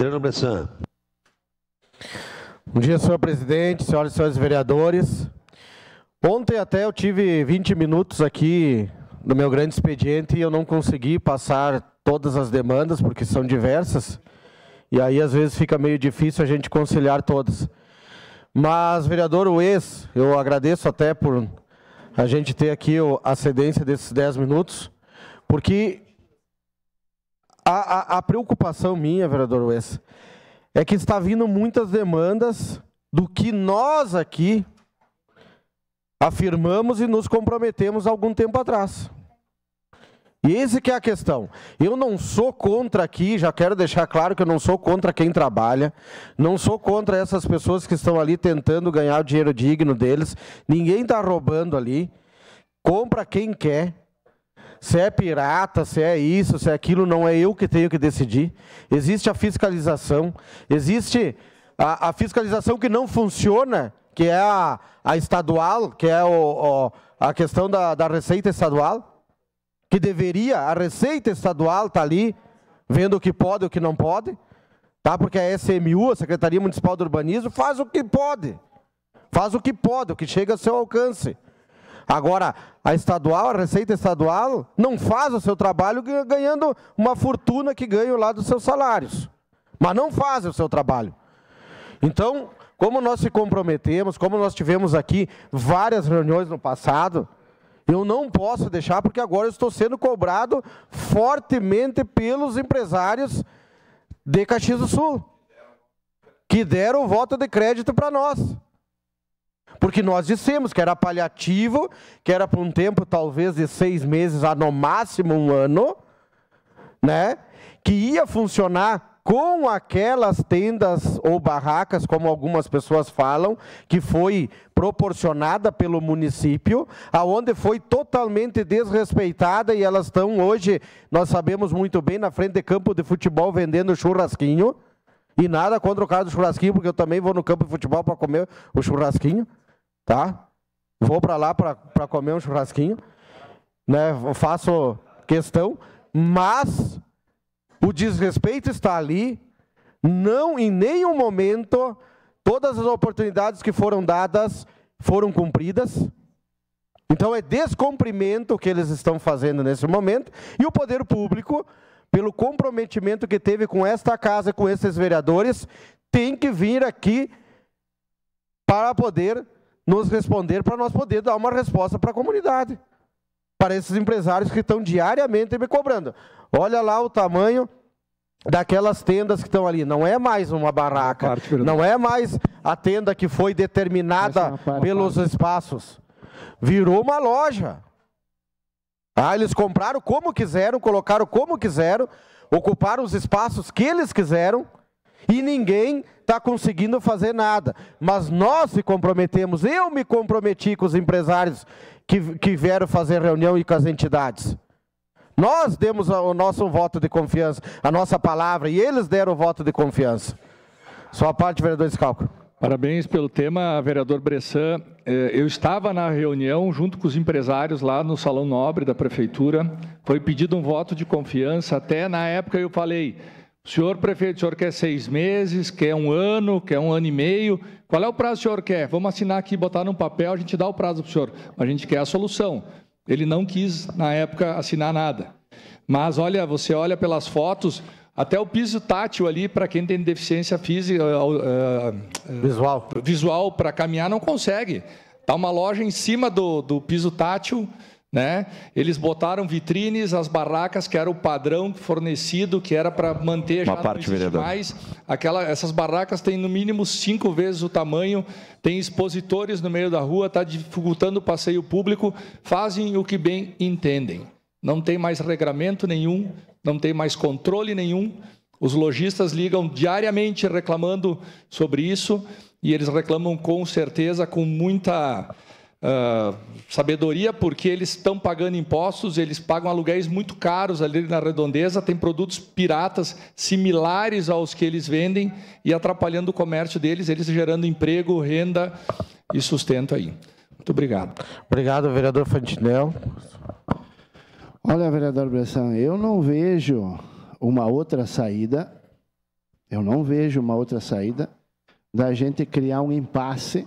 Adriano Bressan. Bom dia, senhor presidente, senhoras e senhores vereadores. Ontem até eu tive 20 minutos aqui no meu grande expediente e eu não consegui passar todas as demandas, porque são diversas. E aí, às vezes, fica meio difícil a gente conciliar todas. Mas, vereador Ues, eu agradeço até por a gente ter aqui a cedência desses 10 minutos, porque a preocupação minha, vereador Ues, é que está vindo muitas demandas do que nós aqui afirmamos e nos comprometemos há algum tempo atrás. E esse que é a questão. Eu não sou contra aqui, já quero deixar claro que eu não sou contra quem trabalha, não sou contra essas pessoas que estão ali tentando ganhar o dinheiro digno deles, ninguém está roubando ali, compra quem quer, se é pirata, se é isso, se é aquilo, não é eu que tenho que decidir. Existe a fiscalização, existe a fiscalização que não funciona, que é a estadual, que é a questão da Receita Estadual, que deveria, a Receita Estadual está ali, vendo o que pode e o que não pode, tá? Porque a SMU, a Secretaria Municipal do Urbanismo, faz o que pode, o que chega ao seu alcance. Agora, a estadual, a Receita Estadual, não faz o seu trabalho ganhando uma fortuna que ganham lá dos seus salários, mas não faz o seu trabalho. Então, como nós se comprometemos, como nós tivemos aqui várias reuniões no passado, eu não posso deixar, porque agora eu estou sendo cobrado fortemente pelos empresários de Caxias do Sul, que deram o voto de crédito para nós. Porque nós dissemos que era paliativo, que era por um tempo talvez de 6 meses a no máximo 1 ano, né? Que ia funcionar com aquelas tendas ou barracas, como algumas pessoas falam, que foi proporcionada pelo município, aonde foi totalmente desrespeitada e elas estão hoje, nós sabemos muito bem, na frente de campo de futebol vendendo churrasquinho, e nada contra o cara do churrasquinho, porque eu também vou no campo de futebol para comer o churrasquinho, tá? Vou para lá para comer um churrasquinho, né? Eu faço questão, mas o desrespeito está ali, não em nenhum momento todas as oportunidades que foram dadas foram cumpridas. Então é descumprimento o que eles estão fazendo nesse momento, e o poder público, pelo comprometimento que teve com esta casa, com esses vereadores, tem que vir aqui para poder nos responder, para nós poder dar uma resposta para a comunidade, para esses empresários que estão diariamente me cobrando. Olha lá o tamanho daquelas tendas que estão ali. Não é mais uma barraca, não é mais a tenda que foi determinada pelos espaços. Virou uma loja. Eles compraram como quiseram, colocaram como quiseram, ocuparam os espaços que eles quiseram e ninguém está conseguindo fazer nada. Mas nós se comprometemos, eu me comprometi com os empresários que vieram fazer reunião e com as entidades. Nós demos o nosso voto de confiança, a nossa palavra, e eles deram o voto de confiança. Sua parte, vereador Scalco. Parabéns pelo tema, vereador Bressan. Eu estava na reunião junto com os empresários lá no Salão Nobre da Prefeitura. Foi pedido um voto de confiança. Até na época eu falei, senhor prefeito, o senhor quer 6 meses, quer 1 ano, quer 1 ano e meio? Qual é o prazo que o senhor quer? Vamos assinar aqui, botar num papel, a gente dá o prazo para o senhor. Mas a gente quer a solução. Ele não quis, na época, assinar nada. Mas, olha, você olha pelas fotos, até o piso tátil ali, para quem tem deficiência física, visual para caminhar, não consegue. Está uma loja em cima do piso tátil, né? Eles botaram vitrines, as barracas, que era o padrão fornecido, que era para manter, já não existe mais. Essas barracas têm no mínimo 5 vezes o tamanho, tem expositores no meio da rua, está dificultando o passeio público, fazem o que bem entendem. Não tem mais regramento nenhum, não tem mais controle nenhum. Os lojistas ligam diariamente reclamando sobre isso, e eles reclamam com certeza, com muita sabedoria, porque eles estão pagando impostos, eles pagam aluguéis muito caros ali na redondeza, tem produtos piratas similares aos que eles vendem e atrapalhando o comércio deles, eles gerando emprego, renda e sustento aí. Muito obrigado. Obrigado, vereador Fantinel. Olha, vereador Bressan, eu não vejo uma outra saída Eu não vejo uma outra saída da gente criar um impasse,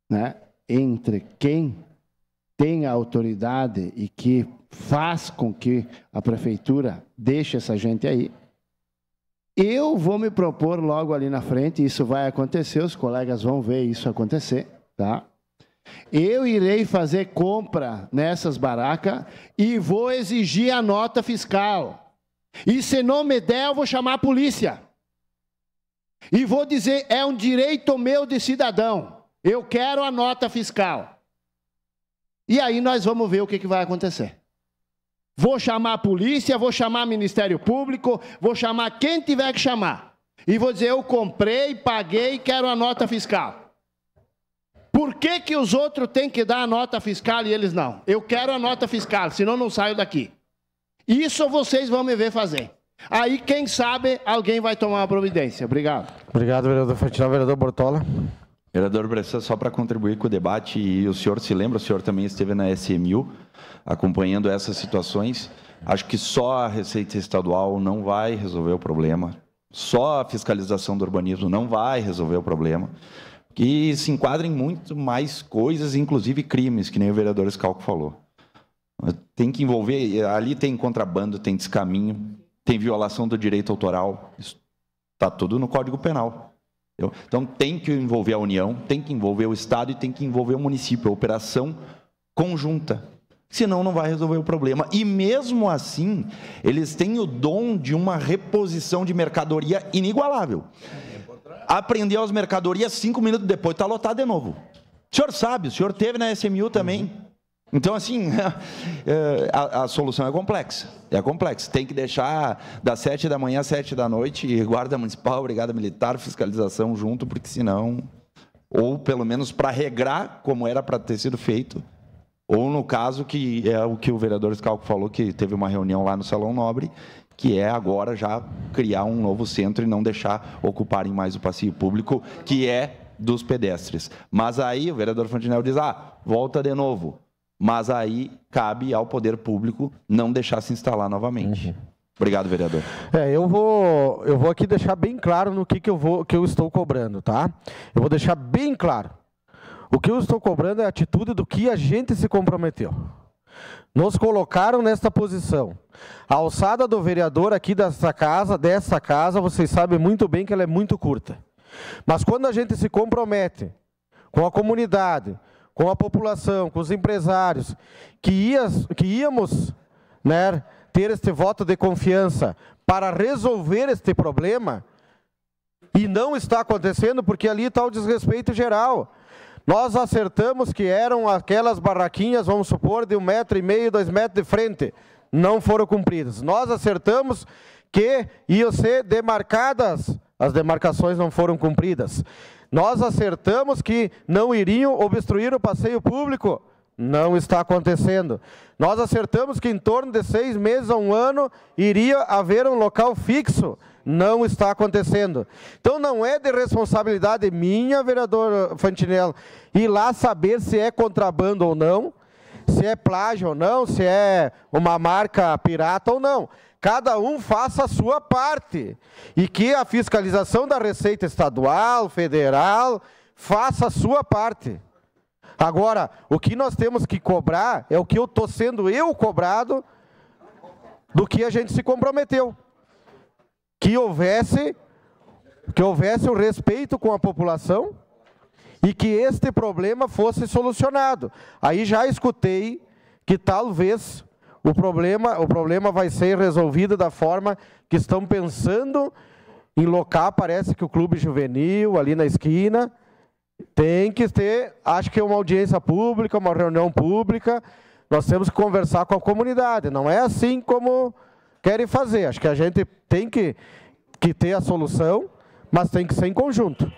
né, entre quem tem a autoridade e que faz com que a prefeitura deixe essa gente aí. Eu vou me propor logo ali na frente, isso vai acontecer, os colegas vão ver isso acontecer, tá? Eu irei fazer compra nessas barracas e vou exigir a nota fiscal. E se não me der, eu vou chamar a polícia. E vou dizer, é um direito meu de cidadão. Eu quero a nota fiscal. E aí nós vamos ver o que vai acontecer. Vou chamar a polícia, vou chamar o Ministério Público, vou chamar quem tiver que chamar. E vou dizer, eu comprei, paguei, quero a nota fiscal. Por que que os outros têm que dar a nota fiscal e eles não? Eu quero a nota fiscal, senão não saio daqui. Isso vocês vão me ver fazer. Aí, quem sabe, alguém vai tomar uma providência. Obrigado. Obrigado, vereador Fantinel. Vereador Bortola. Vereador Bressan, só para contribuir com o debate, e o senhor se lembra, o senhor também esteve na SMU, acompanhando essas situações. Acho que só a Receita Estadual não vai resolver o problema. Só a fiscalização do urbanismo não vai resolver o problema. Que se enquadrem muito mais coisas, inclusive crimes, que nem o vereador Scalco falou. Tem que envolver, ali tem contrabando, tem descaminho, tem violação do direito autoral, está tudo no Código Penal. Então tem que envolver a União, tem que envolver o Estado e tem que envolver o município, a operação conjunta. Senão não vai resolver o problema. E mesmo assim, eles têm o dom de uma reposição de mercadoria inigualável. Apreendeu as mercadorias, 5 minutos depois está lotado de novo. O senhor sabe, o senhor teve na SMU também. Então, assim, a solução é complexa. É complexa. Tem que deixar das 7 da manhã às 7 da noite, Guarda Municipal, Brigada Militar, fiscalização junto, porque senão, ou pelo menos para regrar, como era para ter sido feito, ou no caso, que é o que o vereador Scalco falou, que teve uma reunião lá no Salão Nobre, que é agora já criar um novo centro e não deixar ocuparem mais o passeio público, que é dos pedestres. Mas aí o vereador Fantinel diz, volta de novo. Mas aí cabe ao poder público não deixar se instalar novamente. Obrigado, vereador. Eu vou aqui deixar bem claro no que eu estou cobrando, tá? Eu vou deixar bem claro. O que eu estou cobrando é a atitude do que a gente se comprometeu. Nos colocaram nesta posição. A alçada do vereador aqui dessa casa, vocês sabem muito bem que ela é muito curta. Mas quando a gente se compromete com a comunidade, com a população, com os empresários, que íamos, né, ter este voto de confiança para resolver este problema, e não está acontecendo porque ali está o desrespeito geral. Nós acertamos que eram aquelas barraquinhas, vamos supor, de 1,5 m, 2 metros de frente, não foram cumpridas. Nós acertamos que iam ser demarcadas, as demarcações não foram cumpridas. Nós acertamos que não iriam obstruir o passeio público, não está acontecendo. Nós acertamos que em torno de 6 meses a 1 ano iria haver um local fixo, não está acontecendo. Então não é de responsabilidade minha, vereador Fantinel, ir lá saber se é contrabando ou não, se é plágio ou não, se é uma marca pirata ou não. Cada um faça a sua parte. E que a fiscalização da Receita Estadual, Federal, faça a sua parte. Agora, o que nós temos que cobrar é o que eu estou sendo cobrado do que a gente se comprometeu. Que houvesse o respeito com a população e que este problema fosse solucionado. Aí já escutei que talvez o problema vai ser resolvido da forma que estão pensando em locar, parece que o clube juvenil ali na esquina tem que ter, acho que é uma audiência pública, uma reunião pública, nós temos que conversar com a comunidade, não é assim como querem fazer, acho que a gente tem que ter a solução, mas tem que ser em conjunto.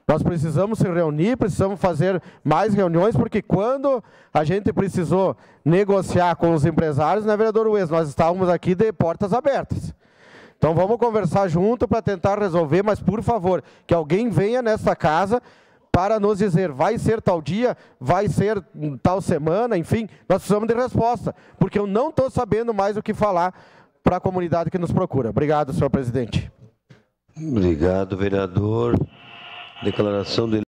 Nós precisamos se reunir, precisamos fazer mais reuniões, porque quando a gente precisou negociar com os empresários, né, vereador Ues, nós estávamos aqui de portas abertas. Então vamos conversar junto para tentar resolver, mas por favor, que alguém venha nessa casa para nos dizer, vai ser tal dia, vai ser tal semana, enfim, nós precisamos de resposta, porque eu não estou sabendo mais o que falar para a comunidade que nos procura. Obrigado, senhor presidente. Obrigado, vereador. Declaração do